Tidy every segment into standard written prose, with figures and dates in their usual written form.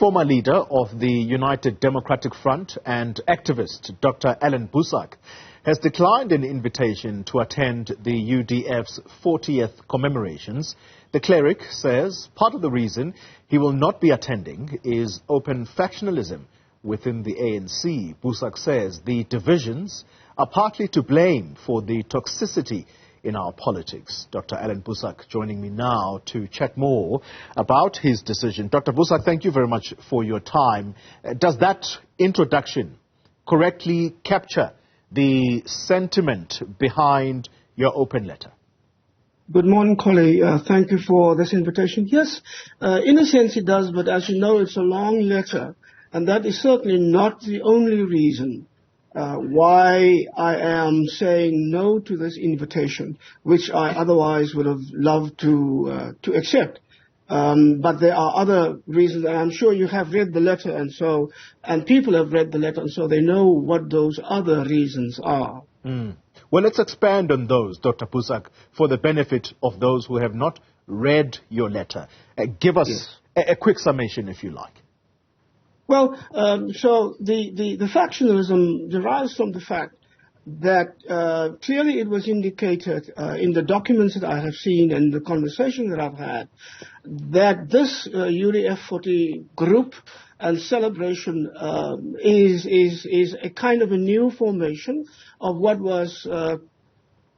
Former leader of the United Democratic Front and activist Dr. Allan Boesak has declined an invitation to attend the UDF's 40th commemorations. The cleric says part of the reason he will not be attending is open factionalism within the ANC. Boesak says the divisions are partly to blame for the toxicity in our politics. Dr. Allan Boesak joining me now to chat more about his decision. Dr. Boesak, thank you very much for your time. Does that introduction correctly capture the sentiment behind your open letter? Good morning, Xoli. Thank you for this invitation. Yes, in a sense it does, but as you know, it's a long letter, and that is certainly not the only reason why I am saying no to this invitation, which I otherwise would have loved to accept. But there are other reasons, and I'm sure you have read the letter, and people have read the letter, and so they know what those other reasons are. Well, let's expand on those, Dr. Boesak, for the benefit of those who have not read your letter. Give us a quick summation, if you like. Well, so the factionalism derives from the fact that clearly it was indicated in the documents that I have seen and the conversation that I've had that this UDF 40 group and celebration is a kind of a new formation of what was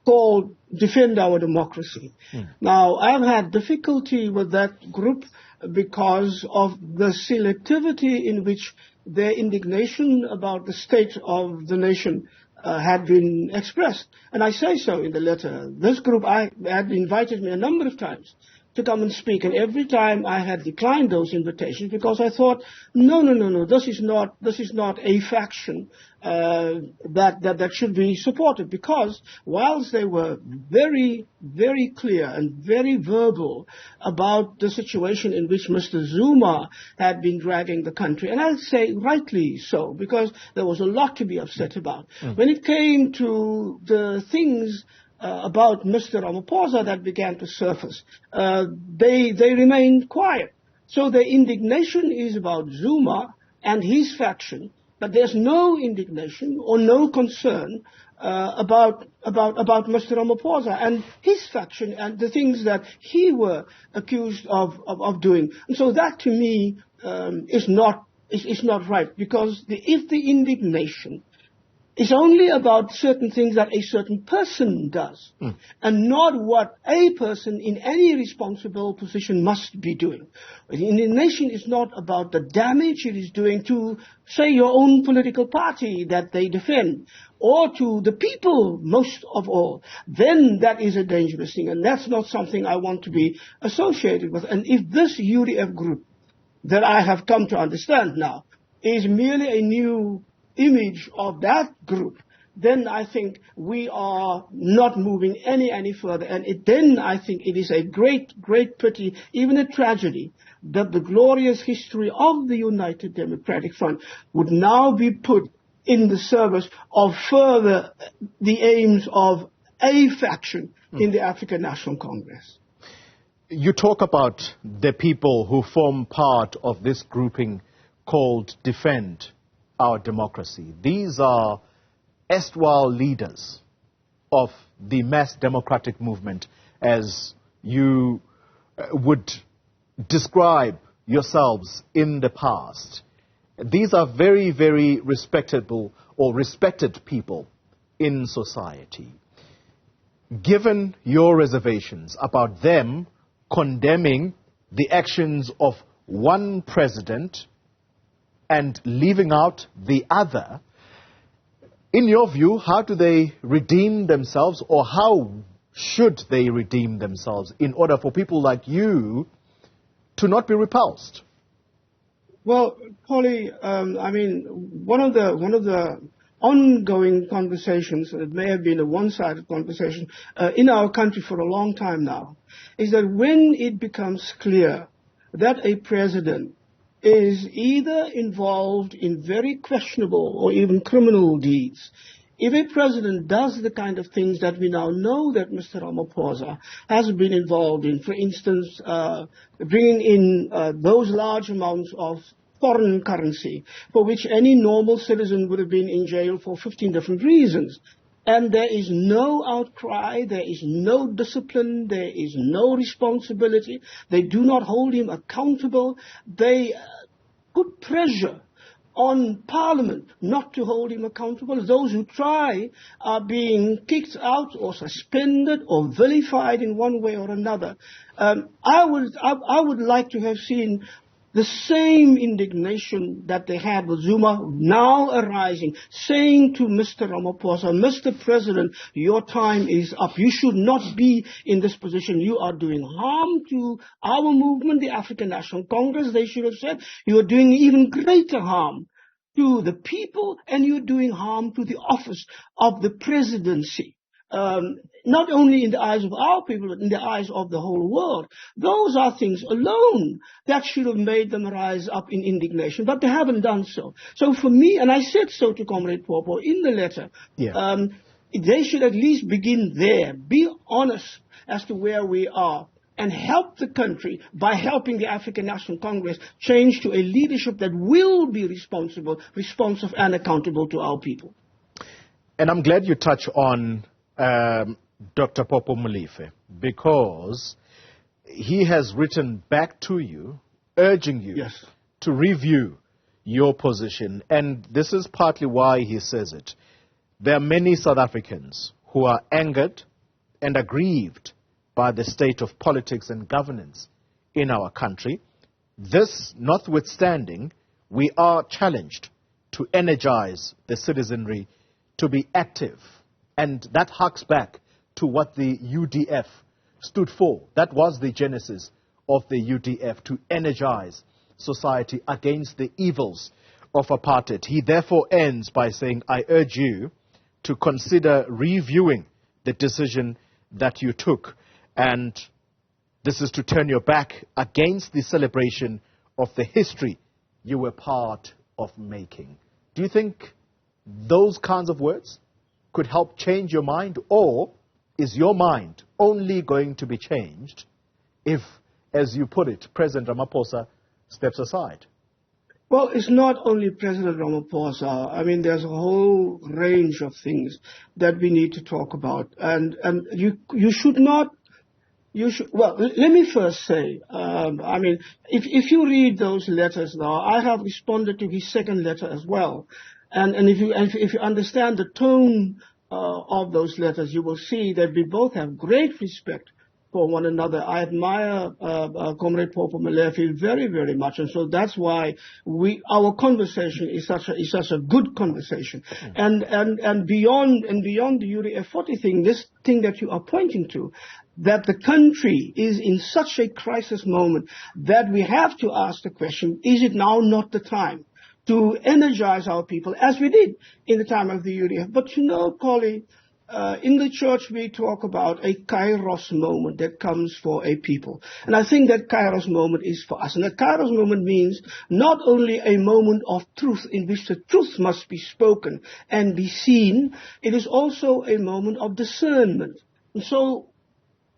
called Defend Our Democracy. Now, I've had difficulty with that group because of the selectivity in which their indignation about the state of the nation had been expressed. And I say so in the letter. This group had invited me a number of times to come and speak, and every time I had declined those invitations because I thought, no, this is not a faction that should be supported, because whilst they were very, very clear and very verbal about the situation in which Mr. Zuma had been dragging the country, and I'd say rightly so, because there was a lot to be upset about. When it came to the things about Mr. Ramaphosa that began to surface, they remained quiet. So the indignation is about Zuma and his faction, but there's no indignation or no concern about Mr. Ramaphosa and his faction and the things that he were accused of doing. And so that to me is not right, because if the indignation is only about certain things that a certain person does, and not what a person in any responsible position must be doing. The indignation is not about the damage it is doing to, say, your own political party that they defend, or to the people most of all. Then that is a dangerous thing, and that's not something I want to be associated with. And if this UDF group that I have come to understand now is merely a new image of that group, then I think we are not moving any further. And then I think it is a great pity, even a tragedy, that the glorious history of the United Democratic Front would now be put in the service of further the aims of a faction in the African National Congress. You talk about the people who form part of this grouping called Defend Our Democracy. These are erstwhile leaders of the mass democratic movement, as you would describe yourselves in the past. These are very, very respectable or respected people in society. Given your reservations about them condemning the actions of one president and leaving out the other, in your view, how do they redeem themselves, or how should they redeem themselves in order for people like you to not be repulsed? Well, Xoli, I mean, one of the ongoing conversations, and it may have been a one-sided conversation in our country for a long time now, is that when it becomes clear that a president is either involved in very questionable or even criminal deeds, if a president does the kind of things that we now know that Mr. Ramaphosa has been involved in, for instance, bringing in those large amounts of foreign currency for which any normal citizen would have been in jail for 15 different reasons. And there is no outcry, there is no discipline, there is no responsibility. They do not hold him accountable. They put pressure on Parliament not to hold him accountable. Those who try are being kicked out or suspended or vilified in one way or another. I would like to have seen the same indignation that they had with Zuma now arising, saying to Mr. Ramaphosa, Mr. President, your time is up. You should not be in this position. You are doing harm to our movement, the African National Congress, they should have said. You are doing even greater harm to the people, and you're doing harm to the office of the presidency. Not only in the eyes of our people, but in the eyes of the whole world. Those are things alone that should have made them rise up in indignation, but they haven't done so. So for me, and I said so to Comrade Popo in the letter, they should at least begin there, be honest as to where we are, and help the country by helping the African National Congress change to a leadership that will be responsible, responsive and accountable to our people. And I'm glad you touch on Dr. Popo Molefe, because he has written back to you, urging you to review your position. And this is partly why he says it. There are many South Africans who are angered and aggrieved by the state of politics and governance in our country. This notwithstanding, we are challenged to energize the citizenry to be active. And that harks back to what the UDF stood for. That was the genesis of the UDF, to energize society against the evils of apartheid. He therefore ends by saying, I urge you to consider reviewing the decision that you took. And this is to turn your back against the celebration of the history you were part of making. Do you think those kinds of words could help change your mind, or is your mind only going to be changed if, as you put it, President Ramaphosa steps aside? Well, it's not only President Ramaphosa. I mean, there's a whole range of things that we need to talk about. And you should not, well, let me first say, I mean, if you read those letters now, I have responded to his second letter as well. And if you understand the tone of those letters, you will see that we both have great respect for one another. I admire Comrade Popo Molefe very, very much, and so that's why our conversation is such a good conversation. And beyond the UDF 40 thing, this thing that you are pointing to, that the country is in such a crisis moment that we have to ask the question: is it now not the time to energize our people, as we did in the time of the UDF? But you know, Xoli, in the church we talk about a kairos moment that comes for a people. And I think that kairos moment is for us. And that kairos moment means not only a moment of truth in which the truth must be spoken and be seen, it is also a moment of discernment. And so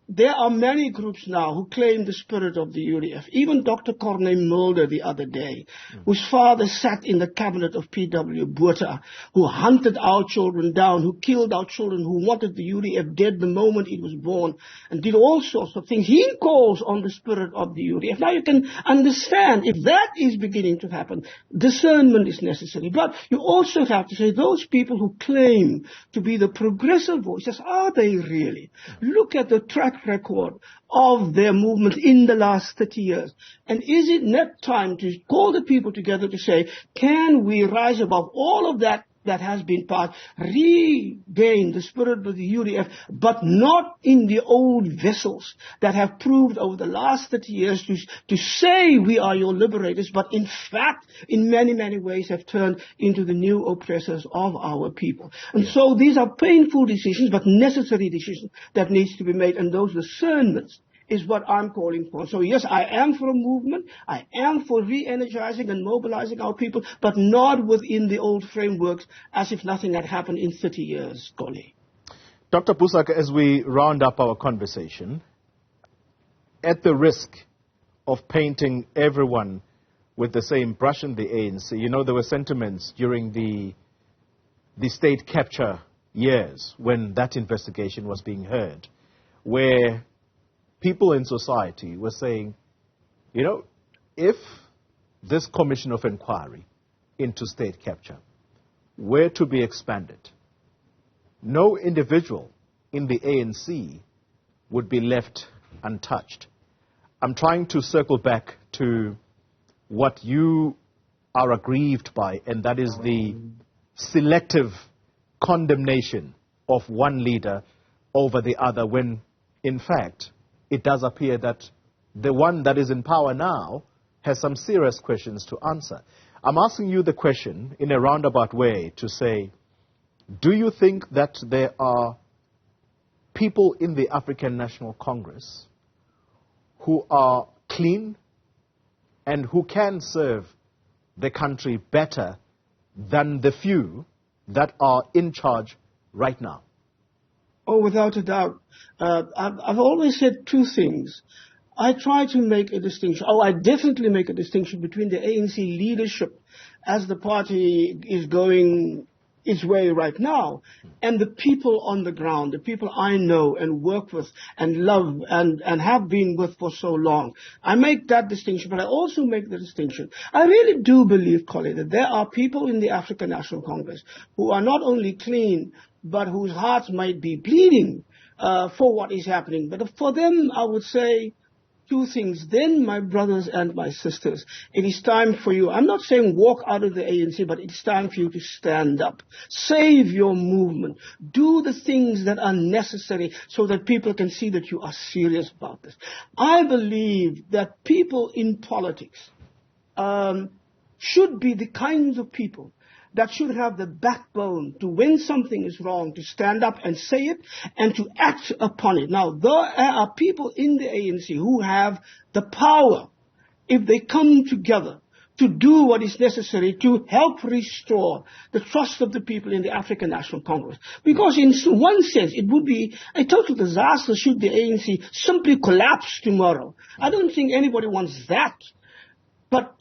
there are many groups now who claim the spirit of the UDF. Even Dr. Corné Mulder the other day, whose father sat in the cabinet of P.W. Botha, who hunted our children down, who killed our children, who wanted the UDF dead the moment it was born, and did all sorts of things. He calls on the spirit of the UDF. Now you can understand, if that is beginning to happen, discernment is necessary. But you also have to say, those people who claim to be the progressive voices, are they really? Look at the track record of their movement in the last 30 years. And is it not time to call the people together to say, can we rise above all of that has been past, regain the spirit of the UDF, but not in the old vessels that have proved over the last 30 years to say we are your liberators, but in fact, in many, many ways have turned into the new oppressors of our people. And so these are painful decisions, but necessary decisions that needs to be made, and those discernments is what I'm calling for. So yes, I am for a movement. I am for re-energizing and mobilizing our people, but not within the old frameworks as if nothing had happened in 30 years, Xoli. Dr. Boesak, as we round up our conversation, at the risk of painting everyone with the same brush in the ANC. You know, there were sentiments during the state capture years when that investigation was being heard, where people in society were saying, you know, if this commission of inquiry into state capture were to be expanded, no individual in the ANC would be left untouched. I'm trying to circle back to what you are aggrieved by, and that is the selective condemnation of one leader over the other, when, in fact, it does appear that the one that is in power now has some serious questions to answer. I'm asking you the question in a roundabout way to say, do you think that there are people in the African National Congress who are clean and who can serve the country better than the few that are in charge right now? Oh, without a doubt. I've always said two things. I try to make a distinction. I definitely make a distinction between the ANC leadership as the party is going its way right now, and the people on the ground, the people I know and work with and love and have been with for so long. I make that distinction, but I also make the distinction. I really do believe, Xoli, that there are people in the African National Congress who are not only clean, but whose hearts might be bleeding for what is happening. But for them, I would say two things. Then, my brothers and my sisters, it is time for you. I'm not saying walk out of the ANC, but it's time for you to stand up. Save your movement. Do the things that are necessary so that people can see that you are serious about this. I believe that people in politics should be the kinds of people that should have the backbone to, when something is wrong, to stand up and say it and to act upon it. Now, there are people in the ANC who have the power, if they come together, to do what is necessary to help restore the trust of the people in the African National Congress. Because in one sense, it would be a total disaster should the ANC simply collapse tomorrow. I don't think anybody wants that. But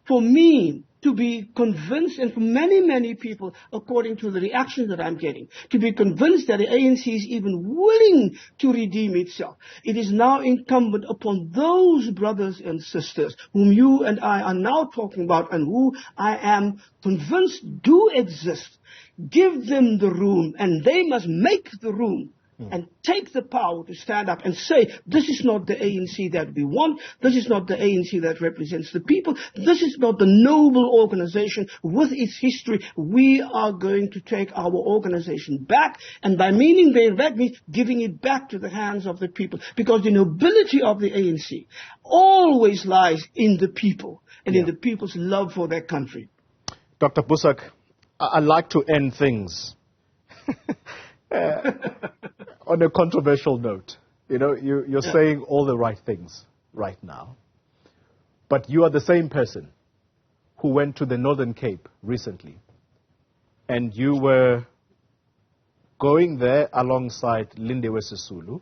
for me, to be convinced, and for many, many people, according to the reactions that I'm getting, to be convinced that the ANC is even willing to redeem itself, it is now incumbent upon those brothers and sisters whom you and I are now talking about and who I am convinced do exist. Give them the room, and they must make the room and take the power to stand up and say, this is not the ANC that we want, this is not the ANC that represents the people, this is not the noble organization with its history. We are going to take our organization back, and by meaning that means giving it back to the hands of the people, because the nobility of the ANC always lies in the people and in the people's love for their country. Dr. Boesak, I like to end things on a controversial note. You know, you're saying all the right things right now, but you are the same person who went to the Northern Cape recently, and you were going there alongside Lindiwe Sisulu,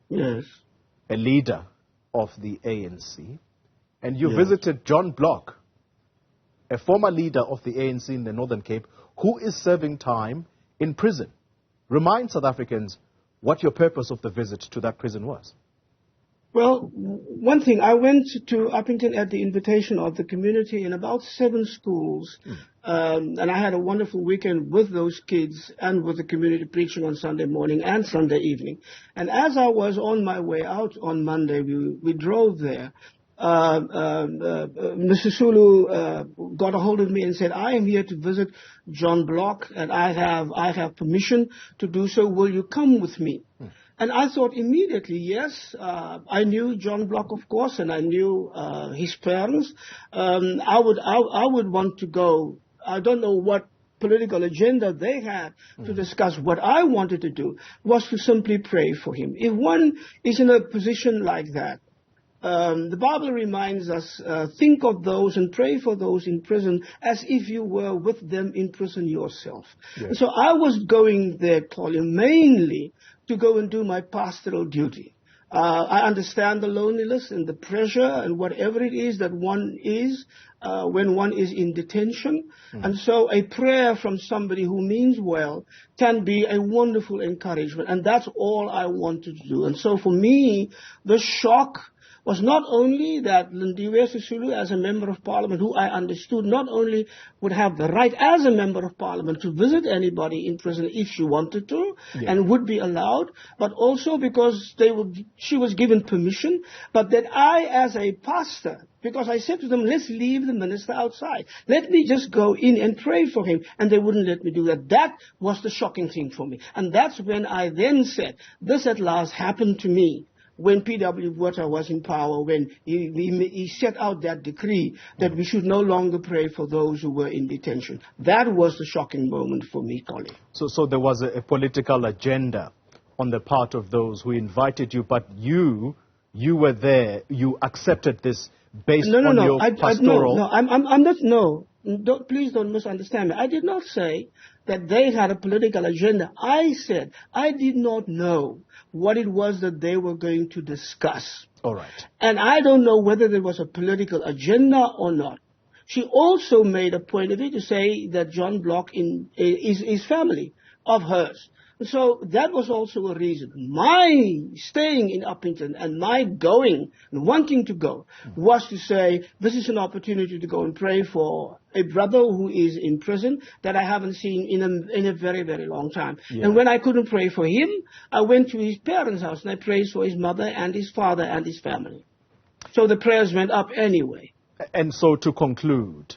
yes, a leader of the ANC, and you visited John Block, a former leader of the ANC in the Northern Cape, who is serving time in prison. Remind South Africans what your purpose of the visit to that prison was. Well, one thing, I went to Uppington at the invitation of the community in about 7 schools, and I had a wonderful weekend with those kids and with the community, preaching on Sunday morning and Sunday evening. And as I was on my way out on Monday, we drove there. Mr. Sulu got a hold of me and said, I am here to visit John Block, and I have permission to do so. Will you come with me? And I thought immediately, yes. I knew John Block, of course, and I knew his parents. I would want to go. I don't know what political agenda they had to discuss. What I wanted to do was to simply pray for him. If one is in a position like that, the Bible reminds us, think of those and pray for those in prison as if you were with them in prison yourself. Yes. So I was going there, Xoli, mainly to go and do my pastoral duty. I understand the loneliness and the pressure and whatever it is that one is when one is in detention. And so a prayer from somebody who means well can be a wonderful encouragement. And that's all I wanted to do. And so for me, the shock was not only that Lindiwe Sisulu, as a member of parliament, who I understood not only would have the right as a member of parliament to visit anybody in prison if she wanted to, and would be allowed, but also because she was given permission, but that I, as a pastor, because I said to them, let's leave the minister outside. Let me just go in and pray for him. And they wouldn't let me do that. That was the shocking thing for me. And that's when I then said, this at last happened to me. When P.W. Botha was in power, when he set out that decree that we should no longer pray for those who were in detention. That was the shocking moment for me, Colin. So there was a political agenda on the part of those who invited you, but you were there, you accepted this based on your pastoral... I'm not, please don't misunderstand me. I did not say that they had a political agenda. I said I did not know what it was that they were going to discuss. All right. And I don't know whether there was a political agenda or not. She also made a point of it to say that John Block is family of hers. So that was also a reason. My staying in Uppington and my going and wanting to go was to say, this is an opportunity to go and pray for a brother who is in prison that I haven't seen in a very, very long time. Yeah. And when I couldn't pray for him, I went to his parents' house and I prayed for his mother and his father and his family. So the prayers went up anyway. And so to conclude,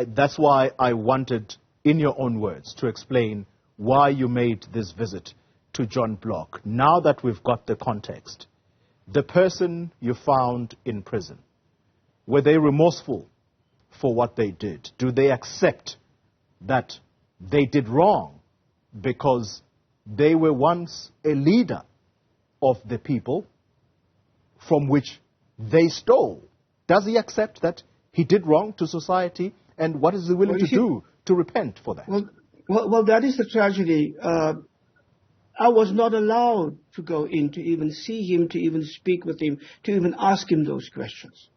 that's why I wanted, in your own words, to explain why you made this visit to John Block. Now that we've got the context, the person you found in prison, were they remorseful for what they did? Do they accept that they did wrong because they were once a leader of the people from which they stole? Does he accept that he did wrong to society, and what is he willing to do to repent for that? Well, that is the tragedy. I was not allowed to go in to even see him, to even speak with him, to even ask him those questions.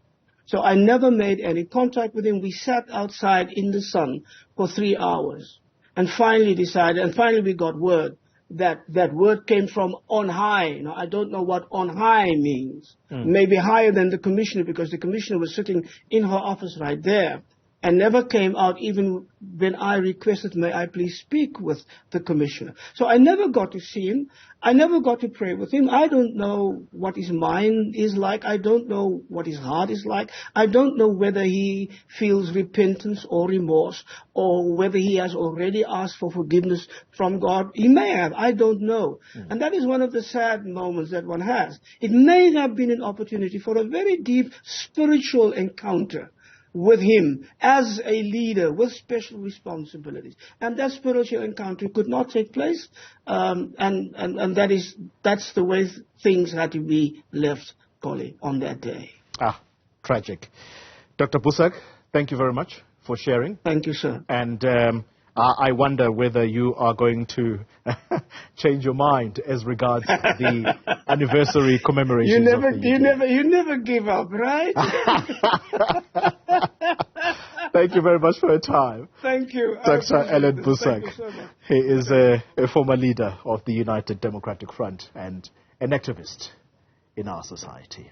So I never made any contact with him. We sat outside in the sun for 3 hours and finally we got word that word came from on high. Now, I don't know what on high means. Maybe higher than the commissioner, because the commissioner was sitting in her office right there. And never came out even when I requested, may I please speak with the commissioner. So I never got to see him. I never got to pray with him. I don't know what his mind is like. I don't know what his heart is like. I don't know whether he feels repentance or remorse, or whether he has already asked for forgiveness from God. He may have. I don't know. And that is one of the sad moments that one has. It may have been an opportunity for a very deep spiritual encounter with him as a leader with special responsibilities. And that spiritual encounter could not take place, and that's the way things had to be left, Colin, on that day. Tragic. Dr. Boesak, thank you very much for sharing. Thank you, sir. And I wonder whether you are going to change your mind as regards the anniversary commemoration. You never give up, right? Thank you very much for your time. Thank you. Dr. Allan Boesak. Thank you so much. He is a former leader of the United Democratic Front and an activist in our society.